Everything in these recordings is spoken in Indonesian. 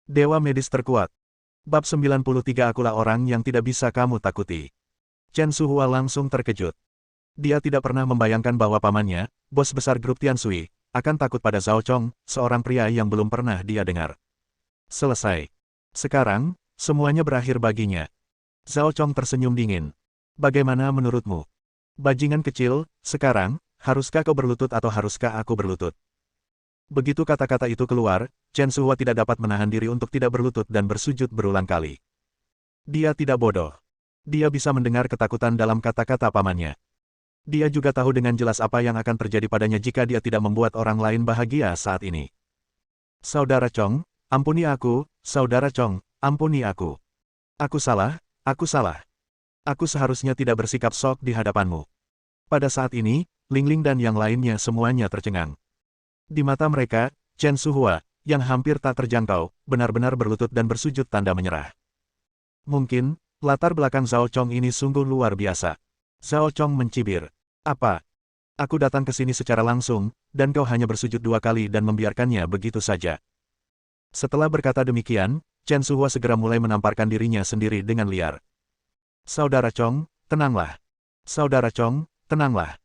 Dewa medis terkuat. Bab 93 Akulah orang yang tidak bisa kamu takuti. Chen Suhua langsung terkejut. Dia tidak pernah membayangkan bahwa pamannya, bos besar grup Tianshui, akan takut pada Zhao Chong, seorang pria yang belum pernah dia dengar. Selesai. Sekarang, semuanya berakhir baginya. Zhao Chong tersenyum dingin. Bagaimana menurutmu? Bajingan kecil, sekarang, haruskah kau berlutut atau haruskah aku berlutut? Begitu kata-kata itu keluar, Chen Suhua tidak dapat menahan diri untuk tidak berlutut dan bersujud berulang kali. Dia tidak bodoh. Dia bisa mendengar ketakutan dalam kata-kata pamannya. Dia juga tahu dengan jelas apa yang akan terjadi padanya jika dia tidak membuat orang lain bahagia saat ini. Saudara Chong, ampuni aku, Saudara Chong, ampuni aku. Aku salah, aku salah. Aku seharusnya tidak bersikap sok di hadapanmu. Pada saat ini, Ling Ling dan yang lainnya semuanya tercengang. Di mata mereka, Chen Suhua, yang hampir tak terjangkau, benar-benar berlutut dan bersujud tanda menyerah. Mungkin, latar belakang Zhao Chong ini sungguh luar biasa. Zhao Chong mencibir. Apa? Aku datang ke sini secara langsung, dan kau hanya bersujud 2 kali dan membiarkannya begitu saja. Setelah berkata demikian, Chen Suhua segera mulai menamparkan dirinya sendiri dengan liar. Saudara Chong, tenanglah. Saudara Chong, tenanglah.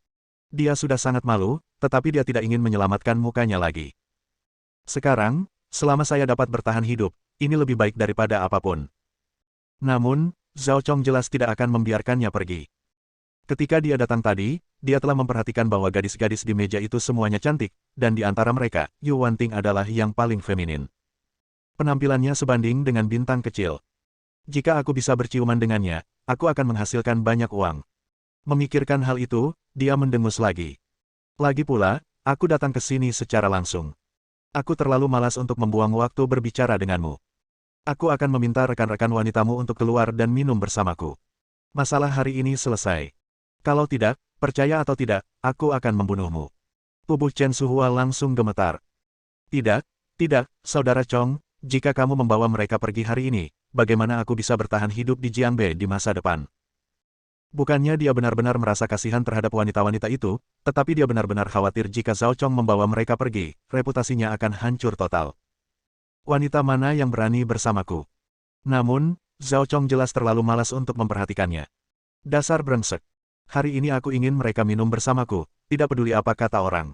Dia sudah sangat malu, tetapi dia tidak ingin menyelamatkan mukanya lagi. Sekarang, selama saya dapat bertahan hidup, ini lebih baik daripada apapun. Namun, Zhao Chong jelas tidak akan membiarkannya pergi. Ketika dia datang tadi, dia telah memperhatikan bahwa gadis-gadis di meja itu semuanya cantik, dan di antara mereka, Yu Wanting adalah yang paling feminin. Penampilannya sebanding dengan bintang kecil. Jika aku bisa berciuman dengannya, aku akan menghasilkan banyak uang. Memikirkan hal itu, dia mendengus lagi. Lagi pula, aku datang ke sini secara langsung. Aku terlalu malas untuk membuang waktu berbicara denganmu. Aku akan meminta rekan-rekan wanitamu untuk keluar dan minum bersamaku. Masalah hari ini selesai. Kalau tidak, percaya atau tidak, aku akan membunuhmu. Tubuh Chen Suhua langsung gemetar. Tidak, tidak, Saudara Chong, jika kamu membawa mereka pergi hari ini, bagaimana aku bisa bertahan hidup di Jiangbe di masa depan? Bukannya dia benar-benar merasa kasihan terhadap wanita-wanita itu, tetapi dia benar-benar khawatir jika Zhao Chong membawa mereka pergi, reputasinya akan hancur total. Wanita mana yang berani bersamaku? Namun, Zhao Chong jelas terlalu malas untuk memperhatikannya. Dasar brengsek. Hari ini aku ingin mereka minum bersamaku, tidak peduli apa kata orang.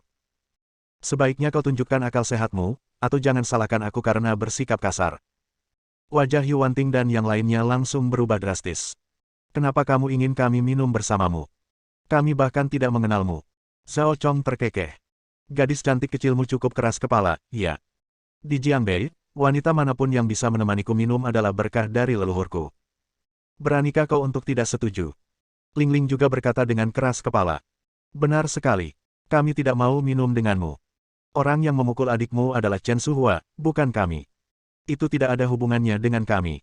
Sebaiknya kau tunjukkan akal sehatmu, atau jangan salahkan aku karena bersikap kasar. Wajah Yu Wanting dan yang lainnya langsung berubah drastis. Kenapa kamu ingin kami minum bersamamu? Kami bahkan tidak mengenalmu. Zhao Chong terkekeh. Gadis cantik kecilmu cukup keras kepala, iya. Di Jiangbe, wanita manapun yang bisa menemaniku minum adalah berkah dari leluhurku. Beranikah kau untuk tidak setuju? Ling Ling juga berkata dengan keras kepala. Benar sekali. Kami tidak mau minum denganmu. Orang yang memukul adikmu adalah Chen Suhua, bukan kami. Itu tidak ada hubungannya dengan kami.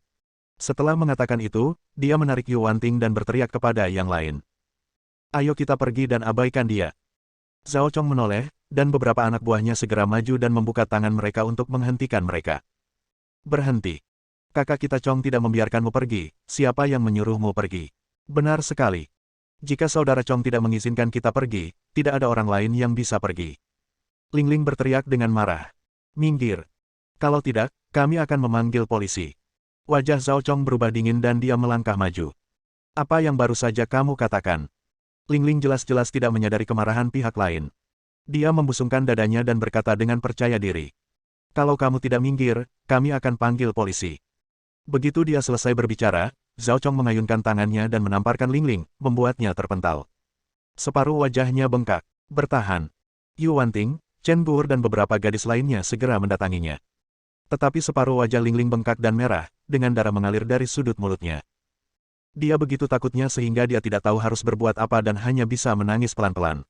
Setelah mengatakan itu, dia menarik Yu Wanting dan berteriak kepada yang lain. Ayo kita pergi dan abaikan dia. Zhao Chong menoleh, dan beberapa anak buahnya segera maju dan membuka tangan mereka untuk menghentikan mereka. Berhenti. Kakak kita Chong tidak membiarkanmu pergi, siapa yang menyuruhmu pergi? Benar sekali. Jika Saudara Chong tidak mengizinkan kita pergi, tidak ada orang lain yang bisa pergi. Ling Ling berteriak dengan marah. Minggir. Kalau tidak, kami akan memanggil polisi. Wajah Zhao Chong berubah dingin dan dia melangkah maju. Apa yang baru saja kamu katakan? Ling Ling jelas-jelas tidak menyadari kemarahan pihak lain. Dia membusungkan dadanya dan berkata dengan percaya diri. Kalau kamu tidak minggir, kami akan panggil polisi. Begitu dia selesai berbicara, Zhao Chong mengayunkan tangannya dan menamparkan Ling Ling, membuatnya terpental. Separuh wajahnya bengkak. Bertahan. Yu Wanting, Chen Guor dan beberapa gadis lainnya segera mendatanginya. Tetapi separuh wajah Ling Ling bengkak dan merah, dengan darah mengalir dari sudut mulutnya. Dia begitu takutnya sehingga dia tidak tahu harus berbuat apa dan hanya bisa menangis pelan-pelan.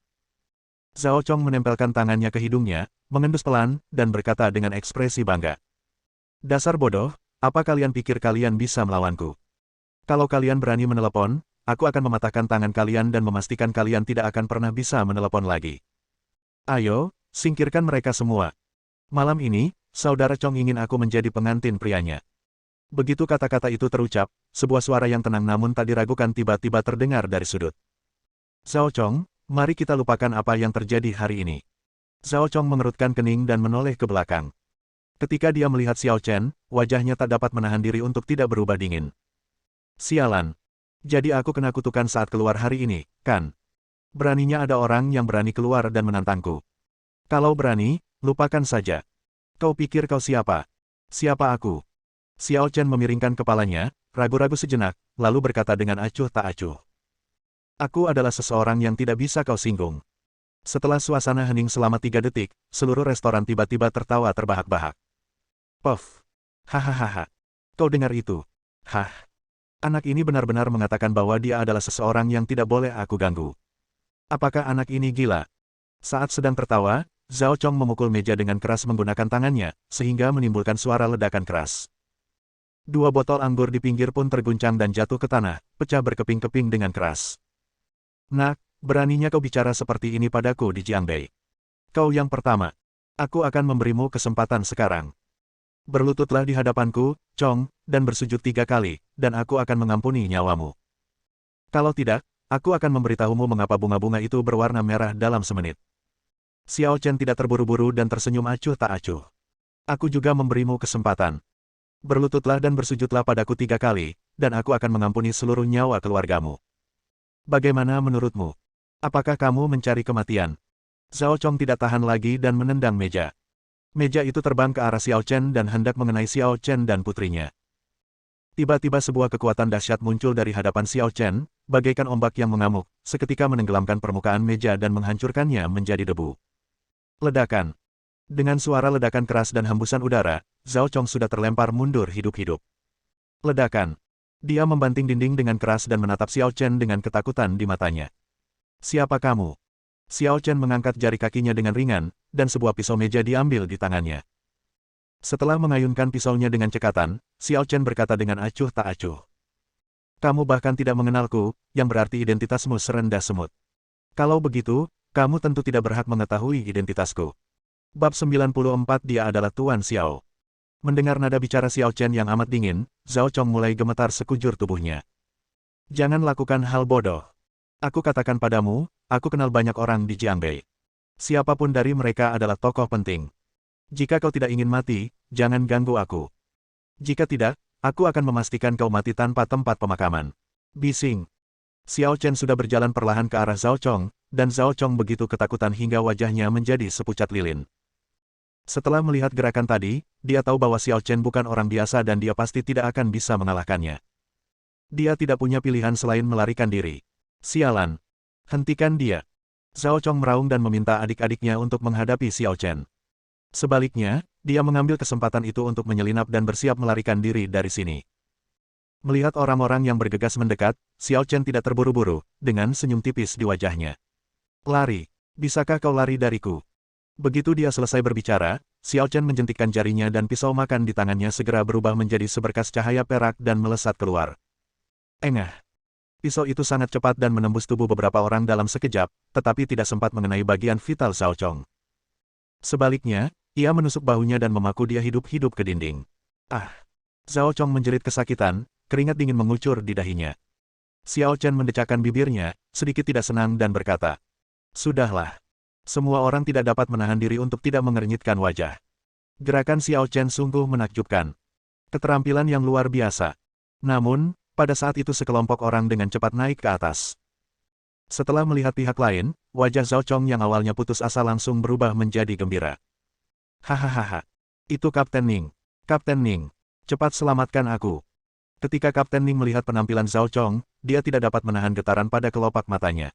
Zhao Chong menempelkan tangannya ke hidungnya, mengendus pelan, dan berkata dengan ekspresi bangga. Dasar bodoh, apa kalian pikir kalian bisa melawanku? Kalau kalian berani menelepon, aku akan mematahkan tangan kalian dan memastikan kalian tidak akan pernah bisa menelepon lagi. Ayo, singkirkan mereka semua. Malam ini, Saudara Chong ingin aku menjadi pengantin prianya. Begitu kata-kata itu terucap, sebuah suara yang tenang namun tak diragukan tiba-tiba terdengar dari sudut. Zhao Chong, mari kita lupakan apa yang terjadi hari ini. Zhao Chong mengerutkan kening dan menoleh ke belakang. Ketika dia melihat Xiao Chen, wajahnya tak dapat menahan diri untuk tidak berubah dingin. Sialan. Jadi aku kena kutukan saat keluar hari ini, kan? Beraninya ada orang yang berani keluar dan menantangku. Kalau berani, lupakan saja. Kau pikir kau siapa? Siapa aku? Xiao Chen memiringkan kepalanya, ragu-ragu sejenak, lalu berkata dengan acuh tak acuh. Aku adalah seseorang yang tidak bisa kau singgung. Setelah suasana hening selama 3 detik, seluruh restoran tiba-tiba tertawa terbahak-bahak. Puff. Hahaha. Kau dengar itu? Hah. Anak ini benar-benar mengatakan bahwa dia adalah seseorang yang tidak boleh aku ganggu. Apakah anak ini gila? Saat sedang tertawa, Zhao Chong memukul meja dengan keras menggunakan tangannya, sehingga menimbulkan suara ledakan keras. 2 botol anggur di pinggir pun terguncang dan jatuh ke tanah, pecah berkeping-keping dengan keras. Nak, beraninya kau bicara seperti ini padaku di Jiangbei. Kau yang pertama. Aku akan memberimu kesempatan sekarang. Berlututlah di hadapanku, Chong, dan bersujud 3 kali, dan aku akan mengampuni nyawamu. Kalau tidak, aku akan memberitahumu mengapa bunga-bunga itu berwarna merah dalam semenit. Xiao Chen tidak terburu-buru dan tersenyum acuh tak acuh. Aku juga memberimu kesempatan. Berlututlah dan bersujudlah padaku 3 kali, dan aku akan mengampuni seluruh nyawa keluargamu. Bagaimana menurutmu? Apakah kamu mencari kematian? Zhao Chong tidak tahan lagi dan menendang meja. Meja itu terbang ke arah Xiao Chen dan hendak mengenai Xiao Chen dan putrinya. Tiba-tiba sebuah kekuatan dahsyat muncul dari hadapan Xiao Chen, bagaikan ombak yang mengamuk, seketika menenggelamkan permukaan meja dan menghancurkannya menjadi debu. Ledakan. Dengan suara ledakan keras dan hembusan udara, Zhao Chong sudah terlempar mundur hidup-hidup. Ledakan. Dia membanting dinding dengan keras dan menatap Xiao Chen dengan ketakutan di matanya. Siapa kamu? Xiao Chen mengangkat jari kakinya dengan ringan, dan sebuah pisau meja diambil di tangannya. Setelah mengayunkan pisaunya dengan cekatan, Xiao Chen berkata dengan acuh tak acuh. Kamu bahkan tidak mengenalku, yang berarti identitasmu serendah semut. Kalau begitu, kamu tentu tidak berhak mengetahui identitasku. Bab 94 Dia adalah Tuan Xiao. Mendengar nada bicara Xiao Chen yang amat dingin, Zhao Chong mulai gemetar sekujur tubuhnya. Jangan lakukan hal bodoh. Aku katakan padamu, aku kenal banyak orang di Jiangbei. Siapapun dari mereka adalah tokoh penting. Jika kau tidak ingin mati, jangan ganggu aku. Jika tidak, aku akan memastikan kau mati tanpa tempat pemakaman. Bising. Xiao Chen sudah berjalan perlahan ke arah Zhao Chong, dan Zhao Chong begitu ketakutan hingga wajahnya menjadi sepucat lilin. Setelah melihat gerakan tadi, dia tahu bahwa Xiao Chen bukan orang biasa dan dia pasti tidak akan bisa mengalahkannya. Dia tidak punya pilihan selain melarikan diri. Sialan. Hentikan dia. Zhao Chong meraung dan meminta adik-adiknya untuk menghadapi Xiao Chen. Sebaliknya, dia mengambil kesempatan itu untuk menyelinap dan bersiap melarikan diri dari sini. Melihat orang-orang yang bergegas mendekat, Xiao Chen tidak terburu-buru, dengan senyum tipis di wajahnya. Lari. Bisakah kau lari dariku? Begitu dia selesai berbicara, Xiao Chen menjentikkan jarinya dan pisau makan di tangannya segera berubah menjadi seberkas cahaya perak dan melesat keluar. Engah. Pisau itu sangat cepat dan menembus tubuh beberapa orang dalam sekejap, tetapi tidak sempat mengenai bagian vital Zhao Chong. Sebaliknya, ia menusuk bahunya dan memaku dia hidup-hidup ke dinding. Ah! Zhao Chong menjerit kesakitan, keringat dingin mengucur di dahinya. Xiao Chen mendecakkan bibirnya, sedikit tidak senang dan berkata, "Sudahlah. Semua orang tidak dapat menahan diri untuk tidak mengernyitkan wajah." Gerakan Xiao Chen sungguh menakjubkan. Keterampilan yang luar biasa. Namun, pada saat itu sekelompok orang dengan cepat naik ke atas. Setelah melihat pihak lain, wajah Zhao Chong yang awalnya putus asa langsung berubah menjadi gembira. Hahaha. Itu Kapten Ning. Kapten Ning. Cepat selamatkan aku. Ketika Kapten Ning melihat penampilan Zhao Chong, dia tidak dapat menahan getaran pada kelopak matanya.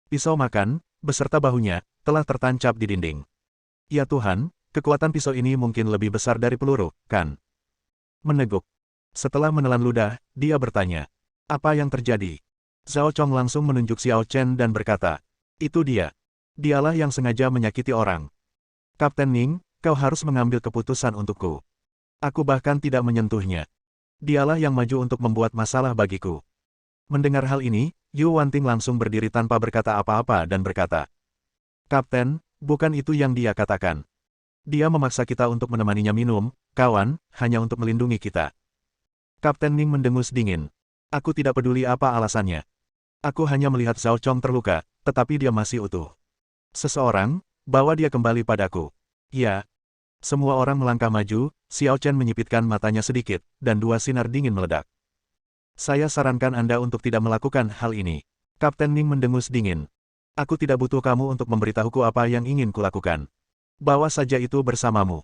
Pisau makan, beserta bahunya, telah tertancap di dinding. Ya Tuhan, kekuatan pisau ini mungkin lebih besar dari peluru, kan? Meneguk. Setelah menelan ludah, dia bertanya, "Apa yang terjadi?" Zhao Chong langsung menunjuk Xiao Chen dan berkata, "Itu dia. Dialah yang sengaja menyakiti orang. Kapten Ning, kau harus mengambil keputusan untukku. Aku bahkan tidak menyentuhnya. Dialah yang maju untuk membuat masalah bagiku." Mendengar hal ini, Yu Wanting langsung berdiri tanpa berkata apa-apa dan berkata, "Kapten, bukan itu yang dia katakan. Dia memaksa kita untuk menemaninya minum, kawan, hanya untuk melindungi kita." Kapten Ning mendengus dingin. "Aku tidak peduli apa alasannya. Aku hanya melihat Zhao Chong terluka, tetapi dia masih utuh. Seseorang, bawa dia kembali padaku." "Ya." Semua orang melangkah maju, Xiao Chen menyipitkan matanya sedikit, dan dua sinar dingin meledak. Saya sarankan Anda untuk tidak melakukan hal ini. Kapten Ning mendengus dingin. Aku tidak butuh kamu untuk memberitahuku apa yang ingin kulakukan. Bawa saja itu bersamamu.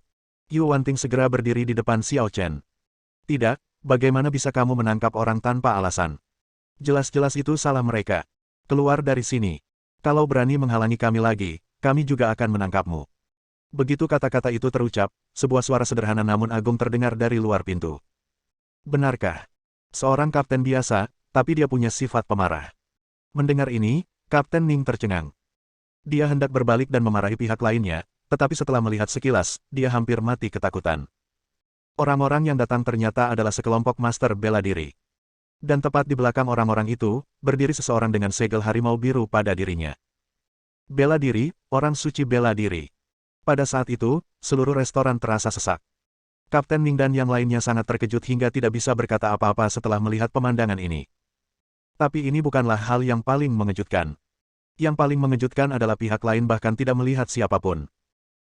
Yu Wanting segera berdiri di depan Xiao Chen. Tidak, bagaimana bisa kamu menangkap orang tanpa alasan? Jelas-jelas itu salah mereka. Keluar dari sini. Kalau berani menghalangi kami lagi, kami juga akan menangkapmu. Begitu kata-kata itu terucap, sebuah suara sederhana namun agung terdengar dari luar pintu. Benarkah? Seorang kapten biasa, tapi dia punya sifat pemarah. Mendengar ini, Kapten Ning tercengang. Dia hendak berbalik dan memarahi pihak lainnya, tetapi setelah melihat sekilas, dia hampir mati ketakutan. Orang-orang yang datang ternyata adalah sekelompok master bela diri. Dan tepat di belakang orang-orang itu, berdiri seseorang dengan segel harimau biru pada dirinya. Bela diri, orang suci bela diri. Pada saat itu, seluruh restoran terasa sesak. Kapten Ning dan yang lainnya sangat terkejut hingga tidak bisa berkata apa-apa setelah melihat pemandangan ini. Tapi ini bukanlah hal yang paling mengejutkan. Yang paling mengejutkan adalah pihak lain bahkan tidak melihat siapapun.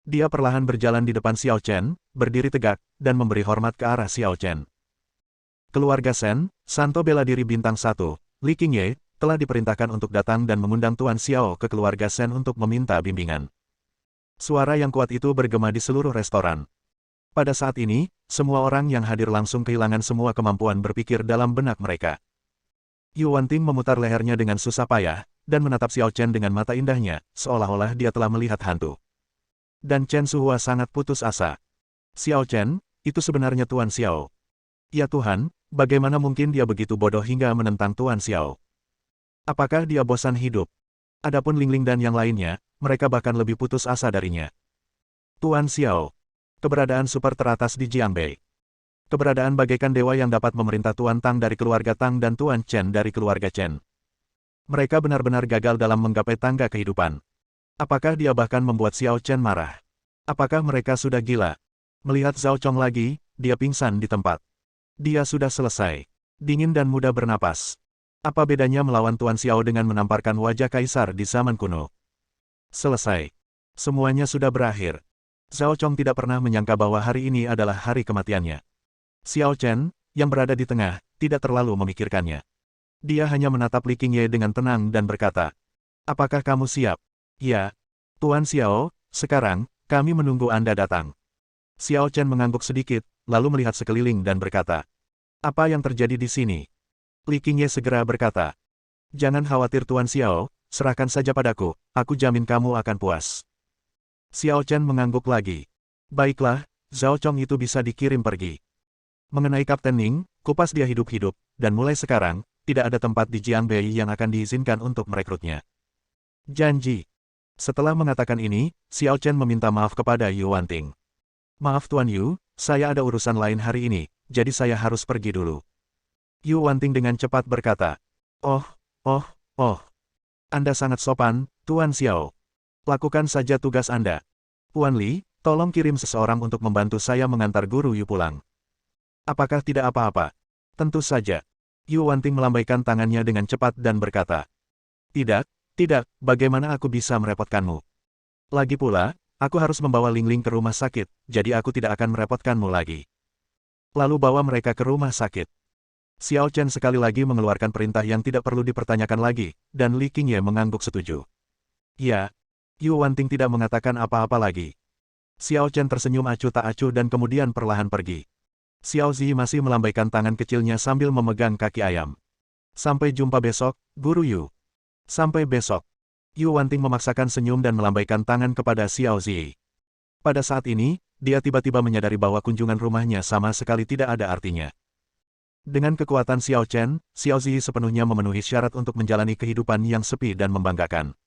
Dia perlahan berjalan di depan Xiao Chen, berdiri tegak, dan memberi hormat ke arah Xiao Chen. Keluarga Shen, Santo Bela Diri Bintang 1, Li Qingye, telah diperintahkan untuk datang dan mengundang Tuan Xiao ke keluarga Shen untuk meminta bimbingan. Suara yang kuat itu bergema di seluruh restoran. Pada saat ini, semua orang yang hadir langsung kehilangan semua kemampuan berpikir dalam benak mereka. Yu Wanting memutar lehernya dengan susah payah, dan menatap Xiao Chen dengan mata indahnya, seolah-olah dia telah melihat hantu. Dan Chen Suhua sangat putus asa. Xiao Chen, itu sebenarnya Tuan Xiao. Ya Tuhan, bagaimana mungkin dia begitu bodoh hingga menentang Tuan Xiao? Apakah dia bosan hidup? Adapun Ling Ling dan yang lainnya, mereka bahkan lebih putus asa darinya. Tuan Xiao. Keberadaan super teratas di Jiangbei. Keberadaan bagaikan dewa yang dapat memerintah Tuan Tang dari keluarga Tang dan Tuan Chen dari keluarga Chen. Mereka benar-benar gagal dalam menggapai tangga kehidupan. Apakah dia bahkan membuat Xiao Chen marah? Apakah mereka sudah gila? Melihat Zhao Chong lagi, dia pingsan di tempat. Dia sudah selesai. Dingin dan mudah bernapas. Apa bedanya melawan Tuan Xiao dengan menamparkan wajah kaisar di zaman kuno? Selesai. Semuanya sudah berakhir. Zhao Chong tidak pernah menyangka bahwa hari ini adalah hari kematiannya. Xiao Chen, yang berada di tengah, tidak terlalu memikirkannya. Dia hanya menatap Li Qingye dengan tenang dan berkata, "Apakah kamu siap?" "Ya, Tuan Xiao, sekarang, kami menunggu Anda datang." Xiao Chen mengangguk sedikit, lalu melihat sekeliling dan berkata, "Apa yang terjadi di sini?" Li Qingye segera berkata, "Jangan khawatir Tuan Xiao, serahkan saja padaku, aku jamin kamu akan puas." Xiao Chen mengangguk lagi. Baiklah, Zhao Chong itu bisa dikirim pergi. Mengenai Kapten Ning, kupas dia hidup-hidup, dan mulai sekarang, tidak ada tempat di Jiangbei yang akan diizinkan untuk merekrutnya. Janji. Setelah mengatakan ini, Xiao Chen meminta maaf kepada Yu Wanting. "Maaf Tuan Yu, saya ada urusan lain hari ini, jadi saya harus pergi dulu." Yu Wanting dengan cepat berkata, Oh. Anda sangat sopan, Tuan Xiao. Lakukan saja tugas Anda. Tuan Li, tolong kirim seseorang untuk membantu saya mengantar Guru Yu pulang." "Apakah tidak apa-apa?" "Tentu saja." Yu Wanting melambaikan tangannya dengan cepat dan berkata, Tidak, bagaimana aku bisa merepotkanmu? Lagi pula, aku harus membawa Ling Ling ke rumah sakit, jadi aku tidak akan merepotkanmu lagi." Lalu bawa mereka ke rumah sakit. Xiao Chen sekali lagi mengeluarkan perintah yang tidak perlu dipertanyakan lagi, dan Li Qingye mengangguk setuju. "Ya." Yu Wanting tidak mengatakan apa-apa lagi. Xiao Chen tersenyum acuh tak acuh dan kemudian perlahan pergi. Xiao Zi masih melambaikan tangan kecilnya sambil memegang kaki ayam. "Sampai jumpa besok, Guru Yu." "Sampai besok." Yu Wanting memaksakan senyum dan melambaikan tangan kepada Xiao Zi. Pada saat ini, dia tiba-tiba menyadari bahwa kunjungan rumahnya sama sekali tidak ada artinya. Dengan kekuatan Xiao Chen, Xiao Zi sepenuhnya memenuhi syarat untuk menjalani kehidupan yang sepi dan membanggakan.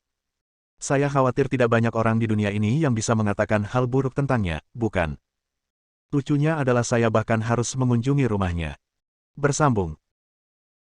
Saya khawatir tidak banyak orang di dunia ini yang bisa mengatakan hal buruk tentangnya, bukan? Lucunya adalah saya bahkan harus mengunjungi rumahnya. Bersambung.